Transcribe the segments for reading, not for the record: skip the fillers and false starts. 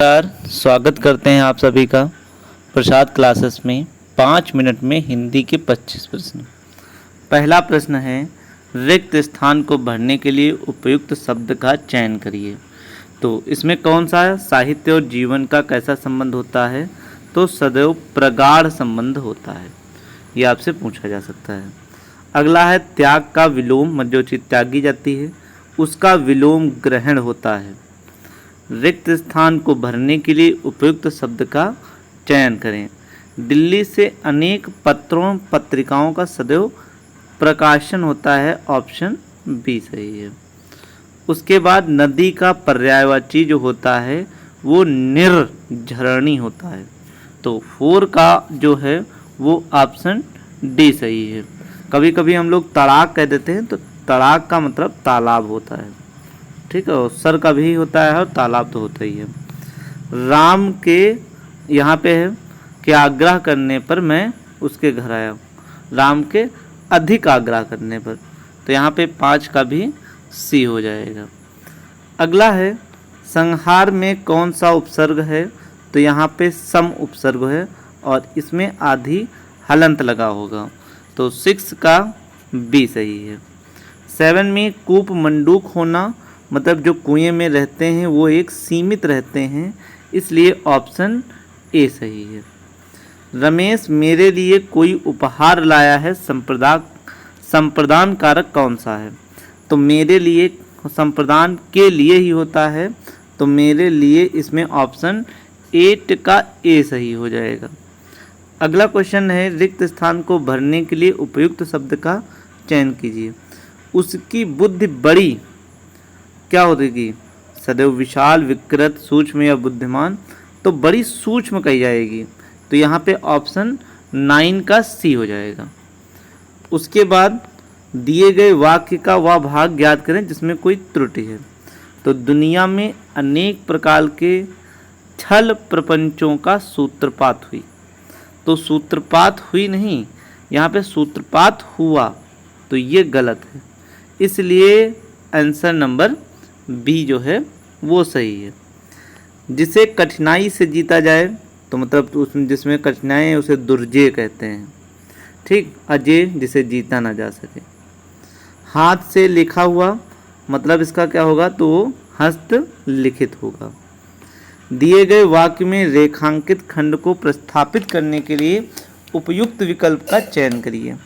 नमस्कार, स्वागत करते हैं आप सभी का प्रसाद क्लासेस में। 5 मिनट में हिंदी के 25 प्रश्न। पहला प्रश्न है, रिक्त स्थान को भरने के लिए उपयुक्त शब्द का चयन करिए। तो इसमें कौन सा है? साहित्य और जीवन का कैसा संबंध होता है? तो सदैव प्रगाढ़ संबंध होता है, ये आपसे पूछा जा सकता है। अगला है, त्याग का विलोम, जो चीज़ त्यागी जाती है उसका विलोम ग्रहण होता है। रिक्त स्थान को भरने के लिए उपयुक्त शब्द का चयन करें। दिल्ली से अनेक पत्रों पत्रिकाओं का सदैव प्रकाशन होता है, ऑप्शन बी सही है। उसके बाद नदी का पर्यायवाची जो होता है वो निर्झरणी होता है, तो 4 का जो है वो ऑप्शन डी सही है। कभी कभी हम लोग तड़ाक कह देते हैं, तो तड़ाक का मतलब तालाब होता है, ठीक है। और सर का भी होता है और तालाब तो होता ही है। राम के यहाँ पे है कि आग्रह करने पर मैं उसके घर आया, राम के अधिक आग्रह करने पर, तो यहाँ पे 5 का भी सी हो जाएगा। अगला है, संहार में कौन सा उपसर्ग है? तो यहाँ पे सम उपसर्ग है और इसमें आधी हलंत लगा होगा, तो 6 का बी सही है। 7 में कूप मंडूक होना, मतलब जो कुएं में रहते हैं वो एक सीमित रहते हैं, इसलिए ऑप्शन ए सही है। रमेश मेरे लिए कोई उपहार लाया है, संप्रदान कारक कौन सा है? तो मेरे लिए संप्रदान के लिए ही होता है, तो मेरे लिए इसमें ऑप्शन 8 का ए सही हो जाएगा। अगला क्वेश्चन है, रिक्त स्थान को भरने के लिए उपयुक्त शब्द का चयन कीजिए। उसकी बुद्धि बड़ी क्या होगी? सदैव विशाल, विकृत, सूक्ष्म या बुद्धिमान, तो बड़ी सूक्ष्म कही जाएगी, तो यहाँ पे ऑप्शन 9 का सी हो जाएगा। उसके बाद दिए गए वाक्य का वह भाग ज्ञात करें जिसमें कोई त्रुटि है। तो दुनिया में अनेक प्रकार के छल प्रपंचों का सूत्रपात हुई, तो सूत्रपात हुई नहीं, यहाँ पे सूत्रपात हुआ, तो ये गलत है, इसलिए आंसर नंबर बी जो है वो सही है। जिसे कठिनाई से जीता जाए, तो मतलब उसमें जिसमें कठिनाई है उसे दुर्जय कहते हैं, ठीक। अजय जिसे जीता ना जा सके। हाथ से लिखा हुआ, मतलब इसका क्या होगा? तो वो हस्तलिखित होगा। दिए गए वाक्य में रेखांकित खंड को प्रस्थापित करने के लिए उपयुक्त विकल्प का चयन करिए।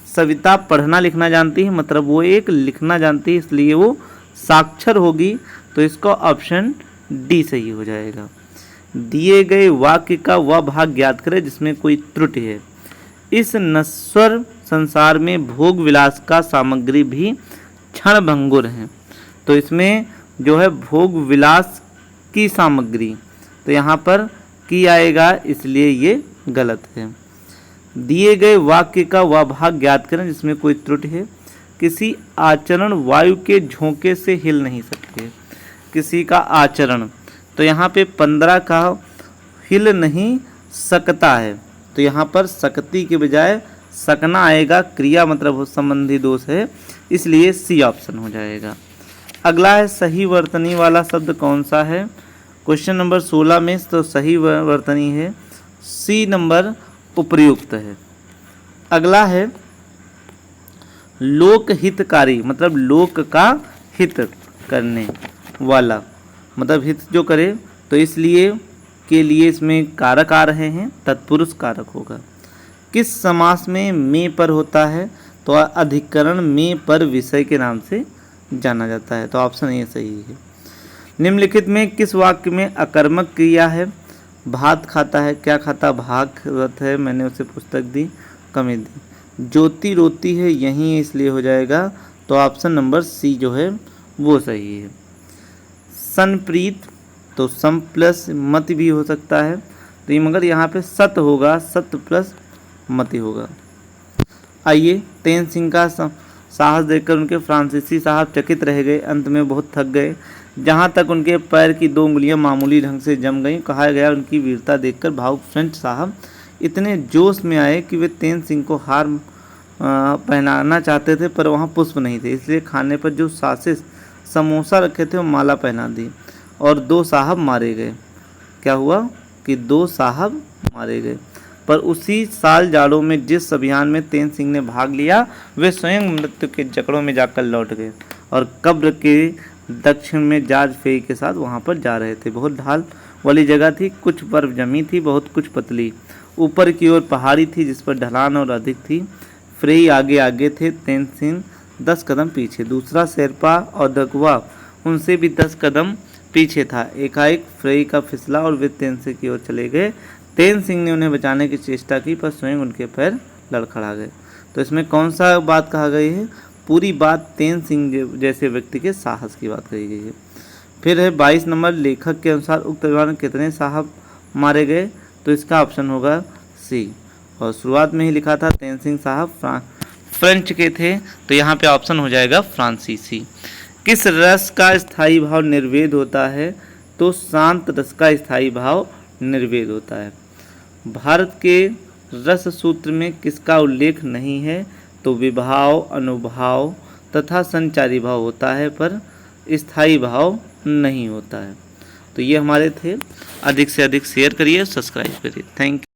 सविता पढ़ना लिखना जानती है, मतलब वो एक लिखना जानती है, इसलिए वो साक्षर होगी, तो इसका ऑप्शन डी सही हो जाएगा। दिए गए वाक्य का वह भाग ज्ञात करें जिसमें कोई त्रुटि है। इस नश्वर संसार में भोग विलास का सामग्री भी क्षणभंगुर है, तो इसमें जो है भोग विलास की सामग्री, तो यहाँ पर की आएगा, इसलिए ये गलत है। दिए गए वाक्य का वह भाग ज्ञात करें जिसमें कोई त्रुटि है। किसी आचरण वायु के झोंके से हिल नहीं सकते, किसी का आचरण, तो यहाँ पे 15 का हिल नहीं सकता है, तो यहाँ पर सकती के बजाय सकना आएगा, क्रिया मतलब संबंधी दोष है, इसलिए सी ऑप्शन हो जाएगा। अगला है, सही वर्तनी वाला शब्द कौन सा है? क्वेश्चन नंबर 16 में तो सही वर्तनी है, सी नंबर उपयुक्त है। अगला है, लोक हितकारी, मतलब लोक का हित करने वाला, मतलब हित जो करे, तो इसलिए के लिए इसमें कारक आ रहे हैं, तत्पुरुष कारक होगा। किस समास में पर होता है? तो अधिकरण में पर विषय के नाम से जाना जाता है, तो ऑप्शन ए सही है। निम्नलिखित में किस वाक्य में अकर्मक क्रिया है? भात खाता है, क्या खाता? भागवत है, मैंने उसे पुस्तक दी, कमी दी। ज्योति रोती है, यही है, इसलिए हो जाएगा, तो ऑप्शन नंबर सी जो है वो सही है। संप्रीत, तो सम प्लस मति भी हो सकता है, तो ये मगर यहाँ पे सत होगा, सत प्लस मति होगा। आइए, तेन सिंह का साहस देखकर उनके फ्रांसीसी साहब चकित रह गए, अंत में बहुत थक गए, जहाँ तक उनके पैर की 2 उंगलियाँ मामूली ढंग से जम गईं। कहा गया उनकी वीरता देखकर भावुक फ्रेंच साहब इतने जोश में आए कि वे तेन सिंह को हार पहनाना चाहते थे, पर वहाँ पुष्प नहीं थे, इसलिए खाने पर जो सासे समोसा रखे थे वो माला पहना दी और 2 साहब मारे गए। क्या हुआ कि 2 साहब मारे गए। पर उसी साल जाड़ों में जिस अभियान में तेन सिंह ने भाग लिया वे स्वयं मृत्यु के जकड़ों में जाकर लौट गए और कब्र के दक्षिण में जॉर्ज फेई के साथ वहाँ पर जा रहे थे। बहुत ढाल वाली जगह थी, कुछ बर्फ जमी थी, बहुत कुछ पतली। ऊपर की ओर पहाड़ी थी जिस पर ढलान और अधिक थी। फ्रेई आगे आगे थे, तेन सिंह 10 कदम पीछे। दूसरा शेरपा और डगवा उनसे भी 10 कदम पीछे था। एकाएक फ्रेई का फिसला और वे तेन सिंह की ओर चले गए। तेन सिंह ने उन्हें बचाने की चेष्टा की पर स्वयं उनके पैर लड़खड़ा गए। तो इसमें कौन सा बात कहा गई है? पूरी बात तेन सिंह जैसे व्यक्ति के साहस की बात कही गई है। फिर है 22 नंबर, लेखक के अनुसार उक्त अभियान में कितने साहब मारे गए? तो इसका ऑप्शन होगा सी। और शुरुआत में ही लिखा था तेन सिंह साहब फ्रेंच के थे, तो यहाँ पे ऑप्शन हो जाएगा फ्रांसीसी। किस रस का स्थायी भाव निर्वेद होता है? तो शांत रस का स्थायी भाव निर्वेद होता है। भारत के रस सूत्र में किसका उल्लेख नहीं है? तो विभाव, अनुभाव तथा संचारी भाव होता है पर स्थायी भाव नहीं होता है। तो ये हमारे थे। अधिक से अधिक शेयर करिए, सब्सक्राइब करिए। Thank you.